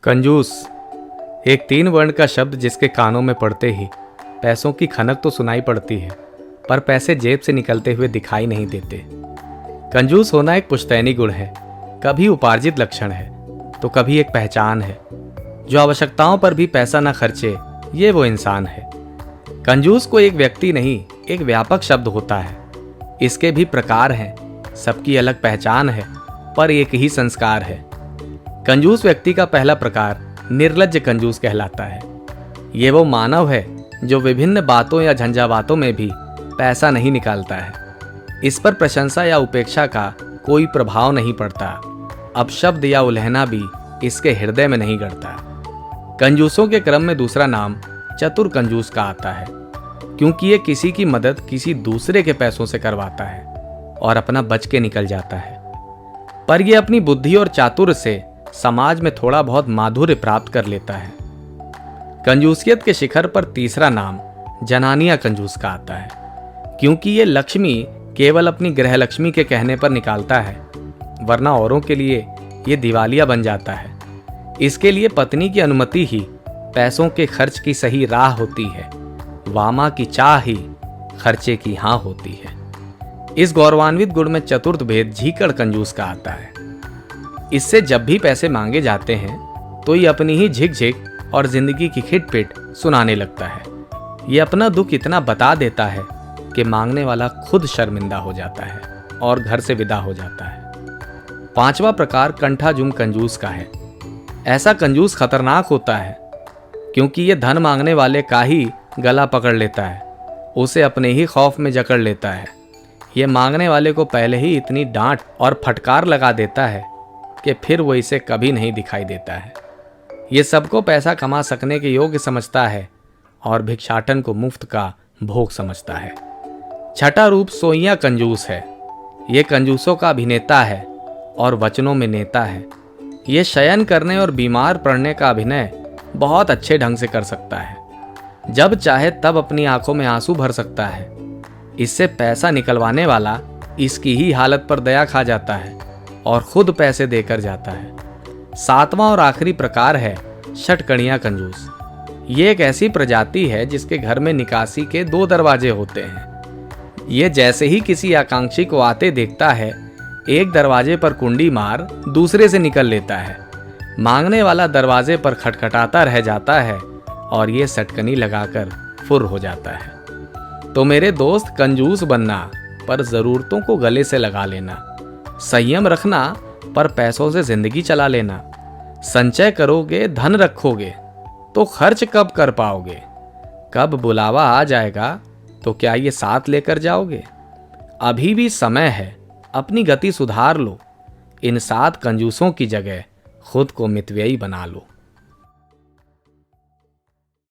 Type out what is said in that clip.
कंजूस एक 3 वर्ण का शब्द जिसके कानों में पड़ते ही पैसों की खनक तो सुनाई पड़ती है, पर पैसे जेब से निकलते हुए दिखाई नहीं देते। कंजूस होना एक पुश्तैनी गुण है, कभी उपार्जित लक्षण है तो कभी एक पहचान है। जो आवश्यकताओं पर भी पैसा न खर्चे, ये वो इंसान है। कंजूस को एक व्यक्ति नहीं, एक व्यापक शब्द होता है। इसके भी प्रकार हैं, सबकी अलग पहचान है, पर एक ही संस्कार है। कंजूस व्यक्ति का पहला प्रकार निर्लज्ज कंजूस कहलाता है। ये वो मानव है जो विभिन्न बातों या झंझावातों में भी पैसा नहीं निकालता है। इस पर प्रशंसा या उपेक्षा का कोई प्रभाव नहीं पड़ता। अपशब्द या उल्हना भी इसके हृदय में नहीं गड़ता। कंजूसों के क्रम में दूसरा नाम चतुर कंजूस का आता है, क्योंकि ये किसी की मदद किसी दूसरे के पैसों से करवाता है और अपना बच के निकल जाता है। पर यह अपनी बुद्धि और चातुर्य से समाज में थोड़ा बहुत माधुर्य प्राप्त कर लेता है। कंजूसियत के शिखर पर तीसरा नाम जनानिया कंजूस का आता है, क्योंकि ये लक्ष्मी केवल अपनी गृह लक्ष्मी के कहने पर निकालता है, वरना औरों के लिए ये दिवालिया बन जाता है। इसके लिए पत्नी की अनुमति ही पैसों के खर्च की सही राह होती है। वामा की चाह ही खर्चे की हाँ होती है। इस गौरवान्वित गुण में चतुर्थ भेद झीकड़ कंजूस का आता है। इससे जब भी पैसे मांगे जाते हैं तो ये अपनी ही झिक और जिंदगी की खिटपिट सुनाने लगता है। ये अपना दुख इतना बता देता है कि मांगने वाला खुद शर्मिंदा हो जाता है और घर से विदा हो जाता है। पांचवा प्रकार कंठाजुम कंजूस का है। ऐसा कंजूस खतरनाक होता है क्योंकि ये धन मांगने वाले का ही गला पकड़ लेता है, उसे अपने ही खौफ में जकड़ लेता है। ये मांगने वाले को पहले ही इतनी डांट और फटकार लगा देता है कि फिर वो इसे कभी नहीं दिखाई देता है। ये सबको पैसा कमा सकने के योग्य समझता है और भिक्षाटन को मुफ्त का भोग समझता है। छठा रूप सोइया कंजूस है। ये कंजूसों का अभिनेता है और वचनों में नेता है। ये शयन करने और बीमार पड़ने का अभिनय बहुत अच्छे ढंग से कर सकता है। जब चाहे तब अपनी आंखों में आंसू भर सकता है। इससे पैसा निकलवाने वाला इसकी ही हालत पर दया खा जाता है और खुद पैसे देकर जाता है। सातवां और आखिरी प्रकार है षटकणिया कंजूस। ये एक ऐसी प्रजाति है जिसके घर में निकासी के 2 दरवाजे होते हैं। ये जैसे ही किसी आकांक्षी को आते देखता है, एक दरवाजे पर कुंडी मार दूसरे से निकल लेता है। मांगने वाला दरवाजे पर खटखटाता रह जाता है और ये सटकनी लगाकर फुर हो जाता है। तो मेरे दोस्त, कंजूस बनना पर जरूरतों को गले से लगा लेना। संयम रखना पर पैसों से जिंदगी चला लेना। संचय करोगे, धन रखोगे तो खर्च कब कर पाओगे? कब बुलावा आ जाएगा तो क्या ये साथ लेकर जाओगे? अभी भी समय है, अपनी गति सुधार लो। इन 7 कंजूसों की जगह खुद को मितव्ययी बना लो।